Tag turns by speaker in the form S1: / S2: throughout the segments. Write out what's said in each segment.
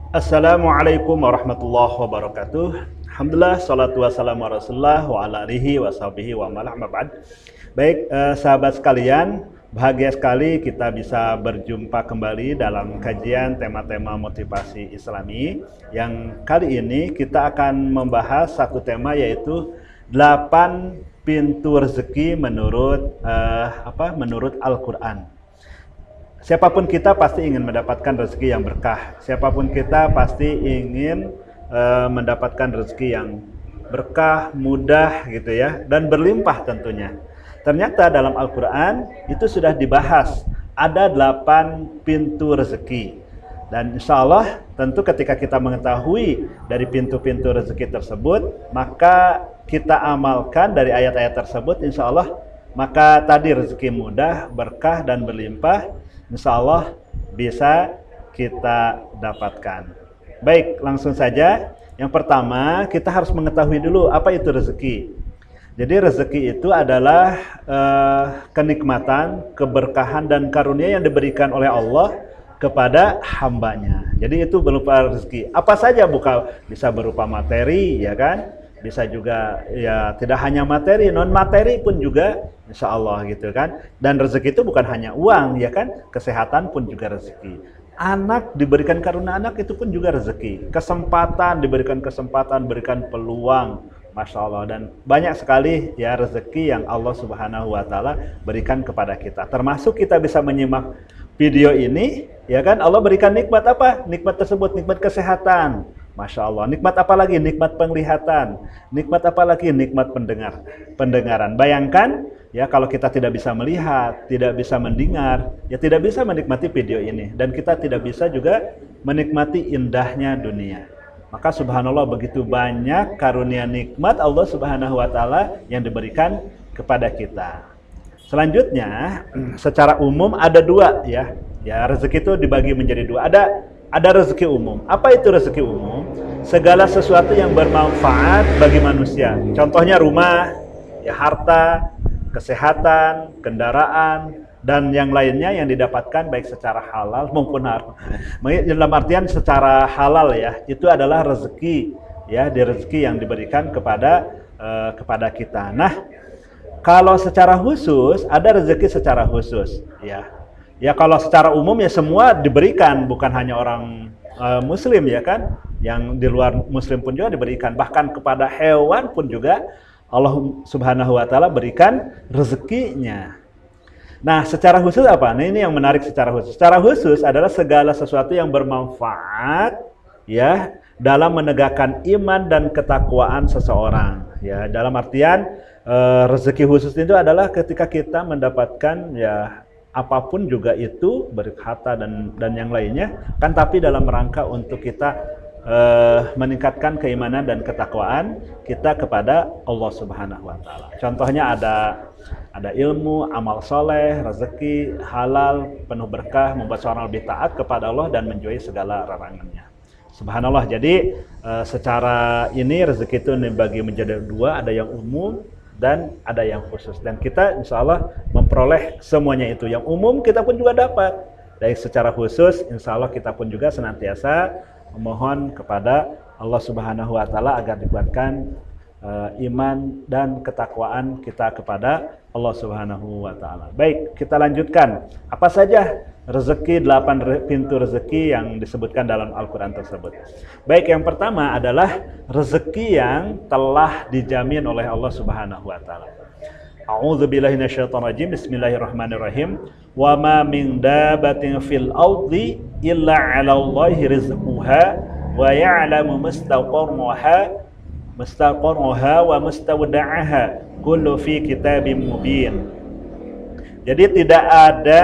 S1: Assalamualaikum warahmatullahi wabarakatuh. Alhamdulillah, salatu wassalamu ala rasulullah wa ala alihi wa sahbihi wa malah mabad. Baik, sahabat sekalian, bahagia sekali kita bisa berjumpa kembali dalam kajian tema-tema motivasi Islami. Yang kali ini kita akan membahas satu tema, yaitu 8 pintu rezeki menurut menurut Al-Quran. Siapapun kita pasti ingin mendapatkan rezeki yang berkah. Siapapun kita pasti ingin mendapatkan rezeki yang berkah, mudah gitu ya, dan berlimpah tentunya. Ternyata dalam Al-Quran itu sudah dibahas ada 8 pintu rezeki. Dan insya Allah tentu ketika kita mengetahui dari pintu-pintu rezeki tersebut, maka kita amalkan dari ayat-ayat tersebut, insya Allah maka tadi rezeki mudah, berkah, dan berlimpah insya Allah bisa kita dapatkan. Baik, langsung saja. Yang pertama, kita harus mengetahui dulu apa itu rezeki. Jadi rezeki itu adalah kenikmatan, keberkahan, dan karunia yang diberikan oleh Allah kepada hambanya. Jadi itu berupa rezeki. Apa saja, bisa berupa materi, ya kan? Bisa juga ya tidak hanya materi, non materi pun juga insya Allah gitu kan. Dan rezeki itu bukan hanya uang, ya kan, kesehatan pun juga rezeki. Anak diberikan karunia anak itu pun juga rezeki. Kesempatan diberikan kesempatan, berikan peluang, masya Allah. Dan banyak sekali ya rezeki yang Allah Subhanahu Wa Taala berikan kepada kita. Termasuk kita bisa menyimak video ini, ya kan. Allah berikan nikmat apa? Nikmat tersebut nikmat kesehatan. Masya Allah. Nikmat apa lagi? Nikmat penglihatan. Nikmat apa lagi? Nikmat pendengaran. Bayangkan ya, kalau kita tidak bisa melihat, tidak bisa mendengar, ya tidak bisa menikmati video ini. Dan kita tidak bisa juga menikmati indahnya dunia. Maka subhanallah, begitu banyak karunia nikmat Allah Subhanahu Wa Taala yang diberikan kepada kita. Selanjutnya, secara umum ada dua ya. Ya, rezeki itu dibagi menjadi dua. Ada rezeki umum. Apa itu rezeki umum? Segala sesuatu yang bermanfaat bagi manusia. Contohnya rumah, ya harta, kesehatan, kendaraan, dan yang lainnya yang didapatkan baik secara halal maupun haram. Dalam artian secara halal ya, itu adalah rezeki ya, rezeki yang diberikan kepada kita. Nah, kalau secara khusus ada rezeki secara khusus ya. Ya kalau secara umum ya semua diberikan, bukan hanya orang muslim ya kan, yang di luar muslim pun juga diberikan, bahkan kepada hewan pun juga Allah Subhanahu Wa Taala berikan rezekinya. Nah, secara khusus apa? Nah, ini yang menarik secara khusus. Secara khusus adalah segala sesuatu yang bermanfaat ya dalam menegakkan iman dan ketakwaan seseorang. Ya, dalam artian rezeki khusus itu adalah ketika kita mendapatkan ya apapun juga itu, berharta dan yang lainnya kan, tapi dalam rangka untuk kita meningkatkan keimanan dan ketakwaan kita kepada Allah Subhanahu Wa Taala. Contohnya ada ilmu, amal soleh, rezeki halal, penuh berkah, membuat seorang lebih taat kepada Allah dan menjauhi segala larangannya. Subhanallah. Jadi secara ini rezeki itu dibagi menjadi dua, ada yang umum dan ada yang khusus, dan kita insya Allah memperoleh semuanya itu. Yang umum kita pun juga dapat, dan secara khusus insya Allah kita pun juga senantiasa memohon kepada Allah Subhanahu Wa Taala agar dikuatkan iman dan ketakwaan kita kepada Allah Subhanahu Wa Taala. Baik, kita lanjutkan. Apa saja rezeki, 8 pintu rezeki yang disebutkan dalam Al-Quran tersebut. Baik, yang pertama adalah rezeki yang telah dijamin oleh Allah Subhanahu Wa Taala. A'udzubillahi minasyaitonirrajim. Bismillahirrahmanirrahim. Wa ma min dabatin fil ardi illa 'alallahi rizquha wa ya'lamu mustaqarraha wa mustawda'aha kullu fi kitabim mubin. Jadi tidak ada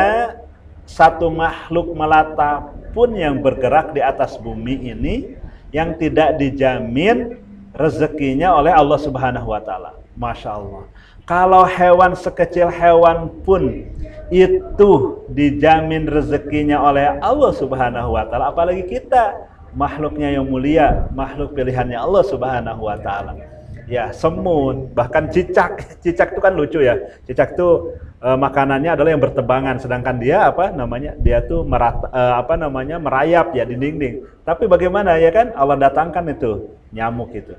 S1: satu makhluk melata pun yang bergerak di atas bumi ini yang tidak dijamin rezekinya oleh Allah Subhanahu Wa Taala. Masya Allah. Kalau hewan sekecil hewan pun itu dijamin rezekinya oleh Allah Subhanahu Wa Taala, apalagi kita, makhluknya yang mulia, makhluk pilihannya Allah Subhanahu Wa Taala. ya semut, bahkan cicak. Cicak itu kan lucu ya. Cicak itu makanannya adalah yang bertebangan, sedangkan dia apa namanya? Dia tuh merayap ya di dinding. Tapi bagaimana ya kan Allah datangkan itu nyamuk itu.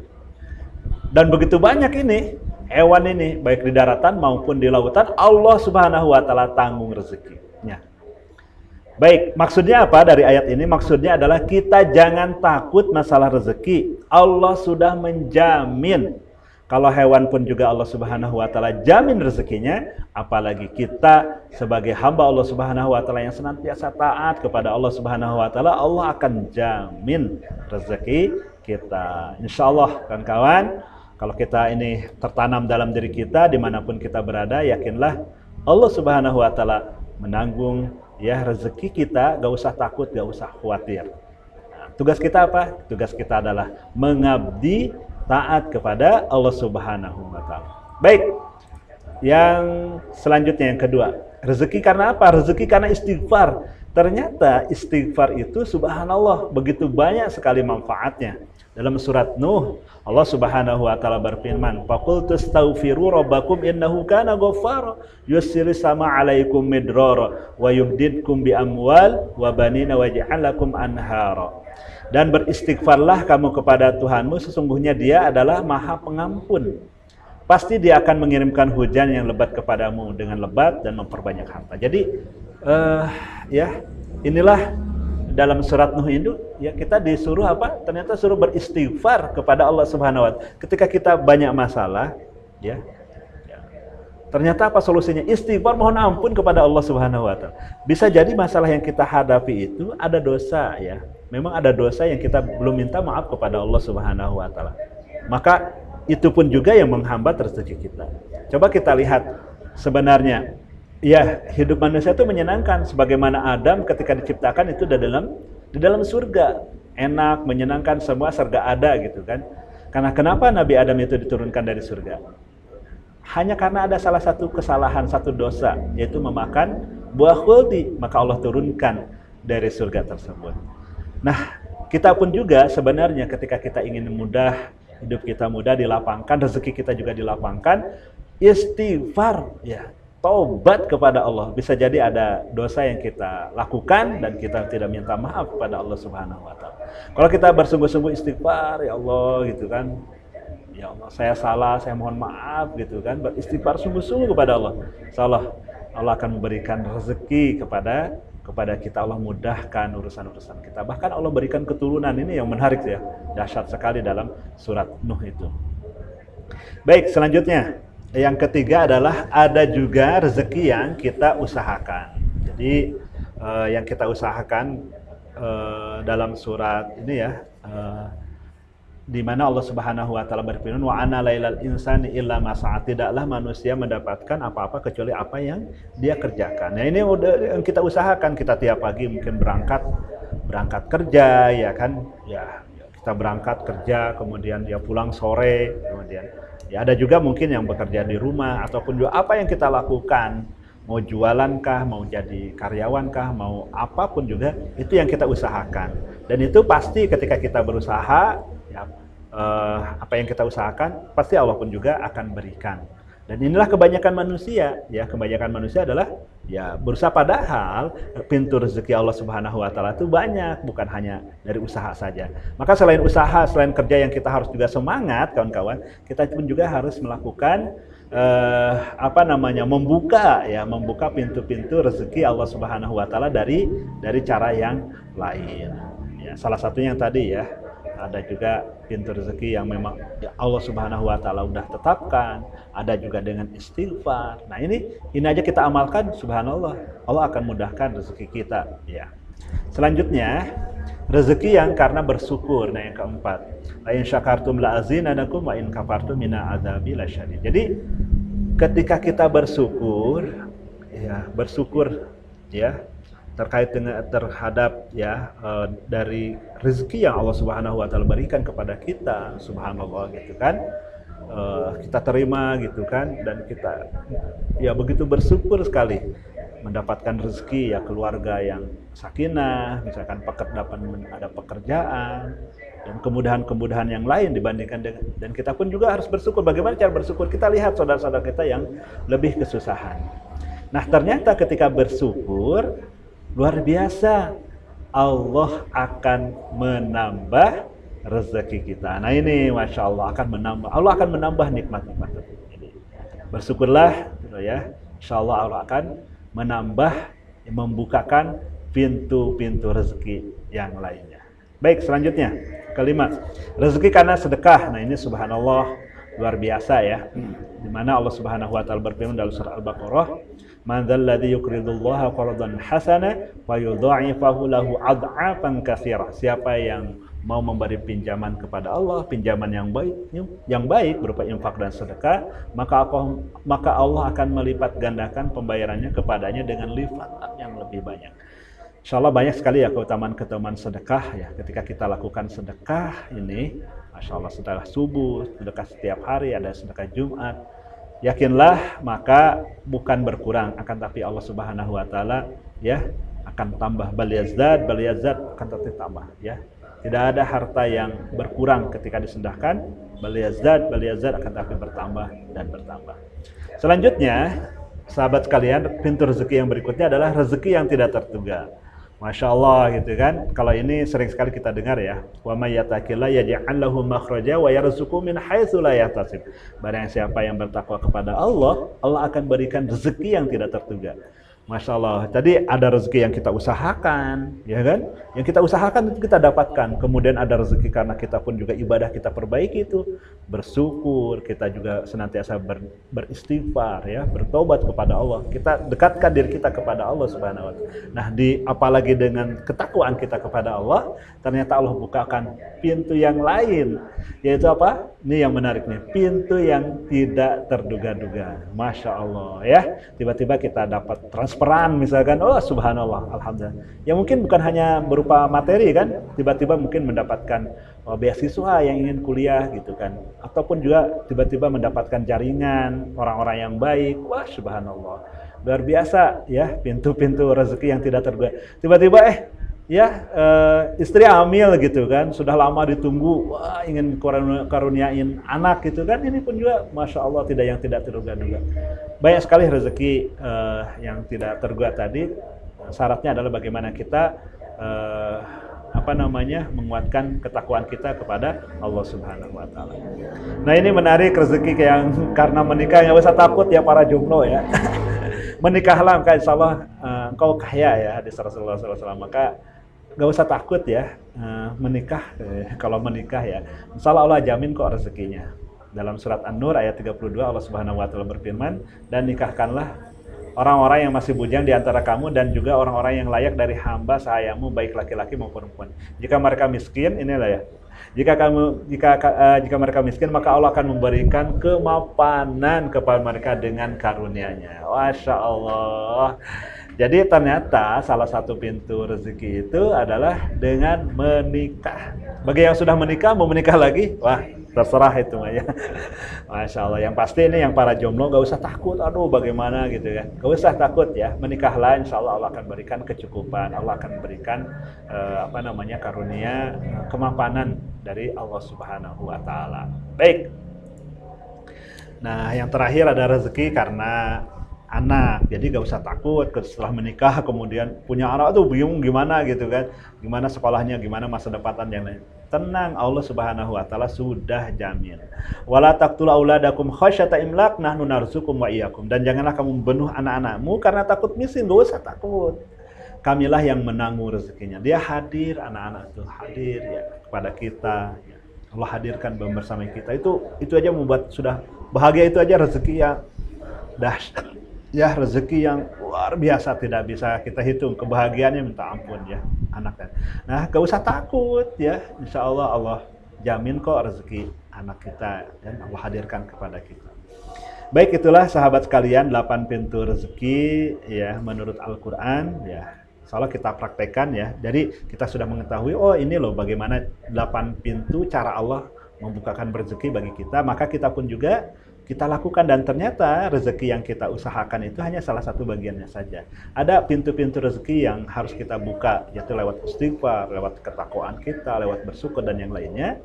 S1: Dan begitu banyak ini hewan ini baik di daratan maupun di lautan, Allah Subhanahu wa taala tanggung rezekinya. Baik, maksudnya apa dari ayat ini? Maksudnya adalah kita jangan takut masalah rezeki. Allah sudah menjamin. Kalau hewan pun juga Allah Subhanahu wa taala jamin rezekinya, apalagi kita sebagai hamba Allah Subhanahu wa taala yang senantiasa taat kepada Allah Subhanahu wa taala, Allah akan jamin rezeki kita. Insyaallah kawan-kawan, kalau kita ini tertanam dalam diri kita dimanapun kita berada, yakinlah Allah Subhanahu wa taala menanggung ya rezeki kita, gak usah takut, gak usah khawatir. Nah, tugas kita apa? Tugas kita adalah mengabdi taat kepada Allah Subhanahu wa taala. Baik. Yang selanjutnya yang kedua, rezeki karena apa? Rezeki karena istighfar. Ternyata istighfar itu subhanallah begitu banyak sekali manfaatnya. Dalam surat Nuh, Allah Subhanahu wa taala berfirman, "Faqul tastaghfiru rabbakum innahu kana ghaffara, yusiris sama 'alaikum midrara wa yumdidkum bi amwal wa banina wa yaj'alakum anhara." Dan beristighfarlah kamu kepada Tuhanmu, sesungguhnya Dia adalah Maha Pengampun. Pasti Dia akan mengirimkan hujan yang lebat kepadamu dengan lebat dan memperbanyak harta. Jadi inilah dalam surat Nuh itu ya kita disuruh apa? Ternyata suruh beristighfar kepada Allah Subhanahu wa taala. Ketika kita banyak masalah, ya. Ternyata apa solusinya? Istighfar, mohon ampun kepada Allah Subhanahu wa taala. Bisa jadi masalah yang kita hadapi itu ada dosa ya. Memang ada dosa yang kita belum minta maaf kepada Allah Subhanahu wa taala. Maka itu pun juga yang menghambat rezeki kita. Coba kita lihat sebenarnya ya, hidup manusia itu menyenangkan sebagaimana Adam ketika diciptakan itu di dalam surga. Enak, menyenangkan, semua serba ada gitu kan. Karena kenapa Nabi Adam itu diturunkan dari surga? Hanya karena ada salah satu kesalahan, satu dosa, yaitu memakan buah khuldi, maka Allah turunkan dari surga tersebut. Nah, kita pun juga sebenarnya ketika kita ingin mudah, hidup kita mudah dilapangkan, rezeki kita juga dilapangkan, istighfar ya. Taubat kepada Allah. Bisa jadi ada dosa yang kita lakukan dan kita tidak minta maaf kepada Allah Subhanahu wa taala. Kalau kita bersungguh-sungguh istighfar, ya Allah gitu kan. Ya Allah, saya salah, saya mohon maaf gitu kan. Beristighfar sungguh-sungguh kepada Allah. Insyaallah Allah akan memberikan rezeki kepada kita. Allah mudahkan urusan-urusan kita. Bahkan Allah berikan keturunan, ini yang menarik ya. Dahsyat sekali dalam surat Nuh itu. Baik, selanjutnya yang ketiga adalah ada juga rezeki yang kita usahakan. Jadi yang kita usahakan dalam surat ini ya, di mana Allah Subhanahu wa taala berfirman, wa ana lailal insani illa ma sa'a, tidaklah manusia mendapatkan apa-apa kecuali apa yang dia kerjakan. Nah, ini udah yang kita usahakan. Kita tiap pagi mungkin berangkat kerja ya kan. Ya, kita berangkat kerja, kemudian dia pulang sore, kemudian ya ada juga mungkin yang bekerja di rumah, ataupun juga apa yang kita lakukan, mau jualan kah, mau jadi karyawan kah, mau apapun juga, itu yang kita usahakan. Dan itu pasti ketika kita berusaha, ya, apa yang kita usahakan, pasti Allah pun juga akan berikan. Dan inilah kebanyakan manusia, ya, kebanyakan manusia adalah ya berusaha, padahal pintu rezeki Allah Subhanahu wa taala itu banyak, bukan hanya dari usaha saja. Maka selain usaha, selain kerja yang kita harus juga semangat, kawan-kawan, kita pun juga harus melakukan membuka pintu-pintu rezeki Allah Subhanahu wa taala dari cara yang lain. Ya, salah satunya yang tadi ya, ada juga pintu rezeki yang memang ya Allah Subhanahu wa taala udah tetapkan, ada juga dengan istighfar. Nah, ini aja kita amalkan, subhanallah, Allah akan mudahkan rezeki kita ya. Selanjutnya, rezeki yang karena bersyukur. Nah, yang keempat, la in syakartum la azinanakum wa in kafartum minna adzabi lasyadid. Jadi ketika kita bersyukur ya terkait dengan terhadap ya dari rezeki yang Allah Subhanahu wa taala berikan kepada kita, subhanallah gitu kan, kita terima gitu kan, dan kita ya begitu bersyukur sekali. mendapatkan rezeki ya keluarga yang sakinah, misalkan ada pekerjaan, dan kemudahan-kemudahan yang lain dibandingkan dengan, dan kita pun juga harus bersyukur. Bagaimana cara bersyukur? Kita lihat saudara-saudara kita yang lebih kesusahan. Nah ternyata ketika bersyukur, luar biasa, Allah akan menambah rezeki kita. Nah ini Masya Allah Allah akan menambah nikmat-nikmat ini. Bersyukurlah gitu ya. Insya Allah akan menambah, membukakan pintu-pintu rezeki yang lainnya. Baik, selanjutnya kelima, rezeki karena sedekah. Nah ini subhanallah luar biasa ya. Di mana Allah Subhanahu wa taala berfirman dalam surah Al-Baqarah, "Man dzalladzi yuqridullaha qardan hasana wa yudha'ifahu lahu ad'afan katsira." Siapa yang mau memberi pinjaman kepada Allah, pinjaman yang baik berupa infak dan sedekah, maka Allah akan melipat gandakan pembayarannya kepadanya dengan lipat yang lebih banyak. Insya Allah banyak sekali ya keutamaan-keutamaan sedekah ya. Ketika kita lakukan sedekah ini, Masya Allah, sedekah subuh, sedekah setiap hari, ada sedekah Jumat, yakinlah maka bukan berkurang, akan tapi Allah Subhanahu wa taala ya akan tambah, bal yazdad akan tetap tambah ya. Tidak ada harta yang berkurang ketika disedekahkan, bal yazdad akan tapi bertambah dan bertambah. Selanjutnya, sahabat sekalian, pintu rezeki yang berikutnya adalah rezeki yang tidak terduga. Masya Allah gitu kan. Kalau ini sering sekali kita dengar ya. Wa may yattaqillah yaj'al lahu makhraja wa yarzuqhu min haitsu la yahtasib. Barang siapa yang bertakwa kepada Allah, Allah akan berikan rezeki yang tidak terduga. Masya Allah, tadi ada rezeki yang kita usahakan, ya kan? Yang kita usahakan itu kita dapatkan. Kemudian ada rezeki karena kita pun juga ibadah kita perbaiki itu. Bersyukur, kita juga senantiasa beristighfar, ya, bertobat kepada Allah. Kita dekatkan diri kita kepada Allah Subhanahu wa taala. Nah, apalagi dengan ketakwaan kita kepada Allah, ternyata Allah bukakan pintu yang lain. Yaitu apa? Ini yang menarik nih, pintu yang tidak terduga-duga. Masya Allah, ya. Tiba-tiba kita dapat transferan misalkan, oh subhanallah, alhamdulillah. Ya mungkin bukan hanya berupa materi kan, tiba-tiba mungkin mendapatkan beasiswa yang ingin kuliah gitu kan. Ataupun juga tiba-tiba mendapatkan jaringan orang-orang yang baik. Wah subhanallah, luar biasa ya, pintu-pintu rezeki yang tidak terduga. Tiba-tiba istri hamil gitu kan, sudah lama ditunggu, wah ingin karuniain anak gitu kan, ini pun juga Masya Allah yang tidak terduga-duga. Banyak sekali rezeki yang tidak terduga tadi. Syaratnya adalah bagaimana kita menguatkan ketakwaan kita kepada Allah Subhanahu wa taala. Nah, ini menarik rezeki yang karena menikah, nggak usah takut ya para jomblo ya. Menikahlah, maka insya Allah engkau kaya ya, hadis Rasulullah SAW. Maka nggak usah takut ya menikah. Kalau menikah ya, insya Allah jamin kok rezekinya. Dalam surat An-Nur ayat 32 Allah Subhanahu wa taala berfirman, dan nikahkanlah orang-orang yang masih bujang di antara kamu dan juga orang-orang yang layak dari hamba sahayamu, baik laki-laki maupun perempuan. Jika mereka miskin, inilah ya. Jika mereka miskin, maka Allah akan memberikan kemapanan kepada mereka dengan karunia-Nya. Masya Allah. Jadi ternyata salah satu pintu rezeki itu adalah dengan menikah. Bagi yang sudah menikah, mau menikah lagi, wah terserah itu ya. Masya Allah. Yang pasti ini yang para jomblo gak usah takut, aduh bagaimana gitu kan. Gak usah takut ya, menikahlah, insya Allah Allah akan berikan kecukupan, Allah akan berikan karunia, kemapanan dari Allah Subhanahu wa taala. Baik. Nah, yang terakhir ada rezeki karena anak. Jadi gak usah takut setelah menikah kemudian punya anak tuh bingung gimana gitu kan, gimana sekolahnya, gimana masa depan yang lain. Tenang, Allah Subhanahu wa taala sudah jamin. Wala taqtulu auladakum khasyata imlaq nahnu narzuqukum wa iyyakum. Dan janganlah kamu membunuh anak-anakmu karena takut miskin. Gak usah takut, kamilah yang menanggung rezekinya. Dia hadir, anak-anak itu hadir ya kepada kita ya. Allah hadirkan bersama kita, itu aja membuat sudah bahagia. Itu aja rezeki yang dahsyat ya, rezeki yang luar biasa, tidak bisa kita hitung. Kebahagiaannya minta ampun ya, anak kan. Nah, gak usah takut ya, insya Allah Allah jamin kok rezeki anak kita dan Allah hadirkan kepada kita. Baik, itulah sahabat sekalian 8 pintu rezeki ya menurut Al-Quran ya. Insya Allah kita praktekkan ya. Jadi kita sudah mengetahui, oh ini loh bagaimana 8 pintu cara Allah membukakan rezeki bagi kita. Maka kita pun juga kita lakukan, dan ternyata rezeki yang kita usahakan itu hanya salah satu bagiannya saja. Ada pintu-pintu rezeki yang harus kita buka, yaitu lewat istighfar, lewat ketakwaan kita, lewat bersyukur dan yang lainnya.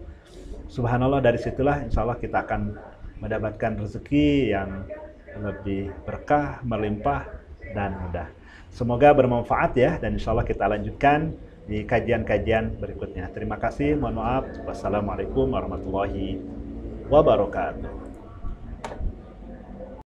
S1: Subhanallah, dari situlah insya Allah kita akan mendapatkan rezeki yang lebih berkah, melimpah, dan mudah. Semoga bermanfaat ya, dan insya Allah kita lanjutkan di kajian-kajian berikutnya. Terima kasih, mohon maaf. Wassalamualaikum warahmatullahi wabarakatuh.